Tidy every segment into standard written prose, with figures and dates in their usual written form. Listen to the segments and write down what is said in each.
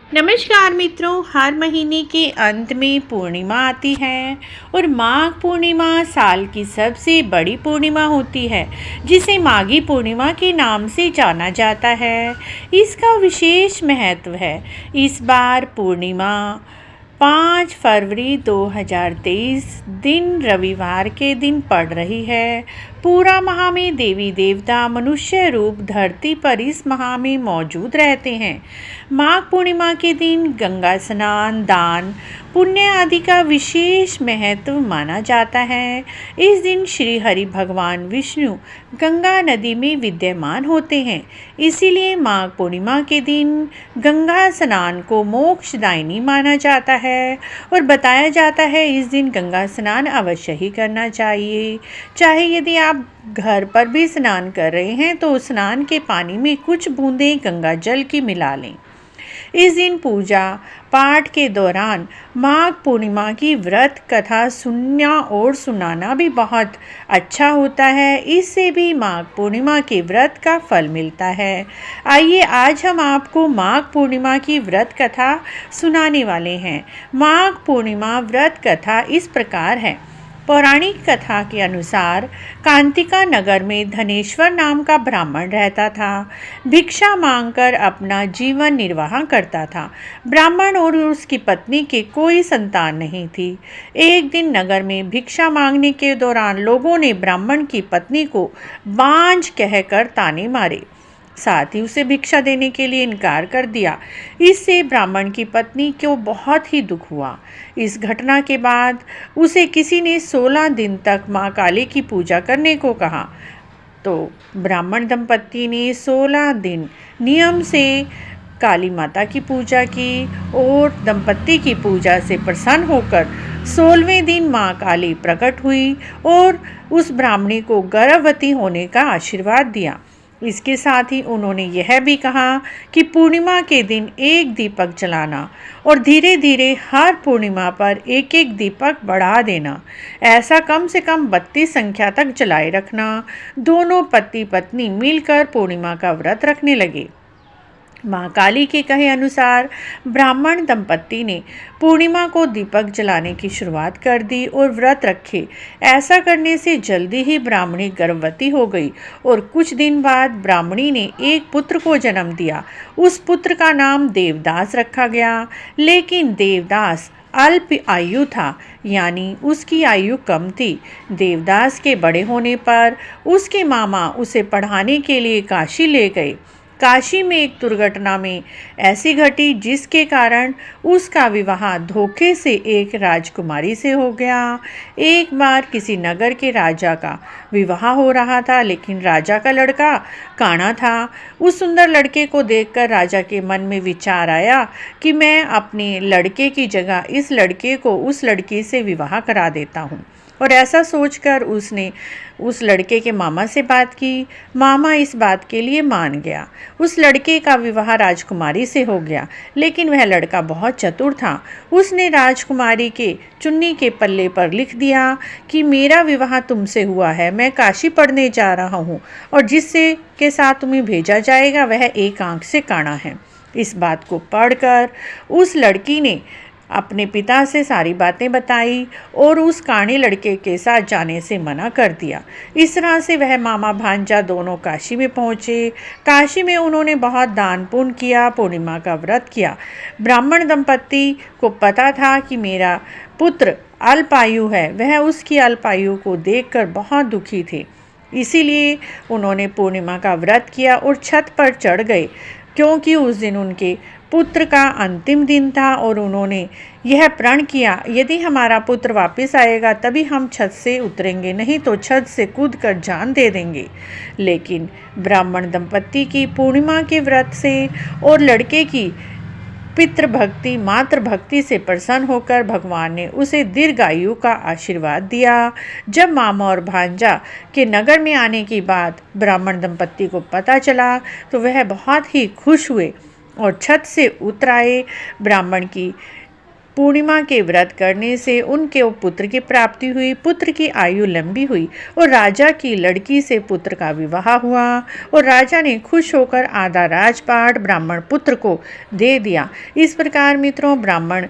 नमस्कार मित्रों, हर महीने के अंत में पूर्णिमा आती है और माघ पूर्णिमा साल की सबसे बड़ी पूर्णिमा होती है, जिसे माघी पूर्णिमा के नाम से जाना जाता है। इसका विशेष महत्व है। इस बार पूर्णिमा 5 फरवरी 2023 दिन रविवार के दिन पड़ रही है। पूरा माह में देवी देवता मनुष्य रूप धरती पर इस माह में मौजूद रहते हैं। माघ पूर्णिमा के दिन गंगा स्नान, दान, पुण्य आदि का विशेष महत्व माना जाता है। इस दिन श्री हरि भगवान विष्णु गंगा नदी में विद्यमान होते हैं। इसीलिए माघ पूर्णिमा के दिन गंगा स्नान को मोक्षदायिनी माना जाता है और बताया जाता है इस दिन गंगा स्नान अवश्य ही करना चाहिए। चाहे यदि आप घर पर भी स्नान कर रहे हैं तो स्नान के पानी में कुछ बूंदें गंगा जल की मिला लें। इस दिन पूजा पाठ के दौरान माघ पूर्णिमा की व्रत कथा सुनना और सुनाना भी बहुत अच्छा होता है। इससे भी माघ पूर्णिमा के व्रत का फल मिलता है। आइए आज हम आपको माघ पूर्णिमा की व्रत कथा सुनाने वाले हैं। माघ पूर्णिमा व्रत कथा इस प्रकार है। पौराणिक कथा के अनुसार कांतिका नगर में धनेश्वर नाम का ब्राह्मण रहता था। भिक्षा मांगकर अपना जीवन निर्वाह करता था। ब्राह्मण और उसकी पत्नी के कोई संतान नहीं थी। एक दिन नगर में भिक्षा मांगने के दौरान लोगों ने ब्राह्मण की पत्नी को बांझ कहकर ताने मारे, साथ ही उसे भिक्षा देने के लिए इनकार कर दिया। इससे ब्राह्मण की पत्नी को बहुत ही दुख हुआ। इस घटना के बाद उसे किसी ने 16 दिन तक माँ काली की पूजा करने को कहा। तो ब्राह्मण दंपत्ति ने 16 दिन नियम से काली माता की पूजा की और दंपत्ति की पूजा से प्रसन्न होकर 16वें दिन माँ काली प्रकट हुई और उस ब्राह्मणी को गर्भवती होने का आशीर्वाद दिया। इसके साथ ही उन्होंने यह भी कहा कि पूर्णिमा के दिन एक दीपक जलाना और धीरे धीरे हर पूर्णिमा पर एक एक दीपक बढ़ा देना। ऐसा कम से कम 32 संख्या तक जलाए रखना। दोनों पति पत्नी मिलकर पूर्णिमा का व्रत रखने लगे। माँ काली के कहे अनुसार ब्राह्मण दंपत्ति ने पूर्णिमा को दीपक जलाने की शुरुआत कर दी और व्रत रखे। ऐसा करने से जल्दी ही ब्राह्मणी गर्भवती हो गई और कुछ दिन बाद ब्राह्मणी ने एक पुत्र को जन्म दिया। उस पुत्र का नाम देवदास रखा गया। लेकिन देवदास अल्प आयु था, यानी उसकी आयु कम थी। देवदास के बड़े होने पर उसके मामा उसे पढ़ाने के लिए काशी ले गए। काशी में एक दुर्घटना में ऐसी घटी जिसके कारण उसका विवाह धोखे से एक राजकुमारी से हो गया। एक बार किसी नगर के राजा का विवाह हो रहा था, लेकिन राजा का लड़का काना था। उस सुंदर लड़के को देखकर राजा के मन में विचार आया कि मैं अपने लड़के की जगह इस लड़के को उस लड़की से विवाह करा देता हूँ। और ऐसा सोचकर उसने उस लड़के के मामा से बात की। मामा इस बात के लिए मान गया। उस लड़के का विवाह राजकुमारी से हो गया, लेकिन वह लड़का बहुत चतुर था। उसने राजकुमारी के चुन्नी के पल्ले पर लिख दिया कि मेरा विवाह तुमसे हुआ है, मैं काशी पढ़ने जा रहा हूँ और जिससे के साथ तुम्हें भेजा जाएगा वह एक आंख से काना है। इस बात को पढ़कर उस लड़की ने अपने पिता से सारी बातें बताई और उस काणे लड़के के साथ जाने से मना कर दिया। इस तरह से वह मामा भांजा दोनों काशी में पहुँचे। काशी में उन्होंने बहुत दान पुण्य किया, पूर्णिमा का व्रत किया। ब्राह्मण दंपत्ति को पता था कि मेरा पुत्र अल्पायु है। वह उसकी अल्पायु को देखकर बहुत दुखी थे। इसीलिए उन्होंने पूर्णिमा का व्रत किया और छत पर चढ़ गए, क्योंकि उस दिन उनके पुत्र का अंतिम दिन था और उन्होंने यह प्रण किया, यदि हमारा पुत्र वापस आएगा तभी हम छत से उतरेंगे, नहीं तो छत से कूदकर जान दे देंगे। लेकिन ब्राह्मण दंपत्ति की पूर्णिमा के व्रत से और लड़के की पितृभक्ति मातृभक्ति से प्रसन्न होकर भगवान ने उसे दीर्घायु का आशीर्वाद दिया। जब मामा और भांजा के नगर में आने की बात ब्राह्मण दंपत्ति को पता चला तो वह बहुत ही खुश हुए और छत से उतर आए। ब्राह्मण की पूर्णिमा के व्रत करने से उनके पुत्र की प्राप्ति हुई, पुत्र की आयु लंबी हुई और राजा की लड़की से पुत्र का विवाह हुआ और राजा ने खुश होकर आधा राजपाट ब्राह्मण पुत्र को दे दिया। इस प्रकार मित्रों ब्राह्मण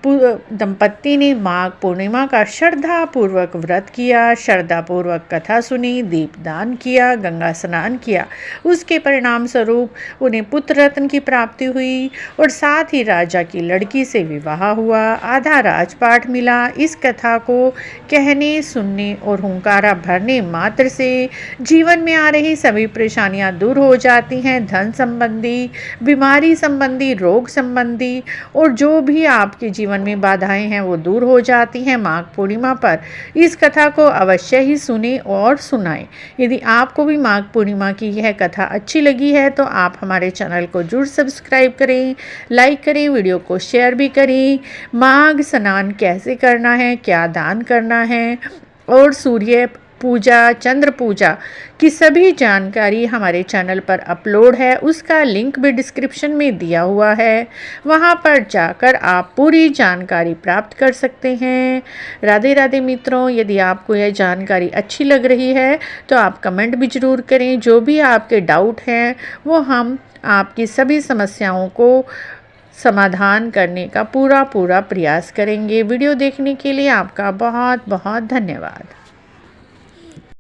दंपत्ति ने माघ पूर्णिमा का श्रद्धापूर्वक व्रत किया, श्रद्धापूर्वक कथा सुनी, दीपदान किया, गंगा स्नान किया। उसके परिणाम स्वरूप उन्हें पुत्र रत्न की प्राप्ति हुई और साथ ही राजा की लड़की से विवाह हुआ, आधा राजपाट मिला। इस कथा को कहने, सुनने और हुंकारा भरने मात्र से जीवन में आ रही सभी परेशानियां दूर हो जाती हैं। धन संबंधी, बीमारी संबंधी, रोग संबंधी और जो भी आपके जीवन में बाधाएं हैं वो दूर हो जाती हैं। माघ पूर्णिमा पर इस कथा को अवश्य ही सुने और सुनाएं। यदि आपको भी माघ पूर्णिमा की यह कथा अच्छी लगी है तो आप हमारे चैनल को जरूर सब्सक्राइब करें, लाइक करें, वीडियो को शेयर भी करें। माघ स्नान कैसे करना है, क्या दान करना है और सूर्य पूजा, चंद्र पूजा की सभी जानकारी हमारे चैनल पर अपलोड है, उसका लिंक भी डिस्क्रिप्शन में दिया हुआ है। वहां पर जाकर आप पूरी जानकारी प्राप्त कर सकते हैं। राधे राधे मित्रों, यदि आपको यह जानकारी अच्छी लग रही है तो आप कमेंट भी ज़रूर करें। जो भी आपके डाउट हैं वो हम आपकी सभी समस्याओं को समाधान करने का पूरा प्रयास करेंगे। वीडियो देखने के लिए आपका बहुत बहुत धन्यवाद।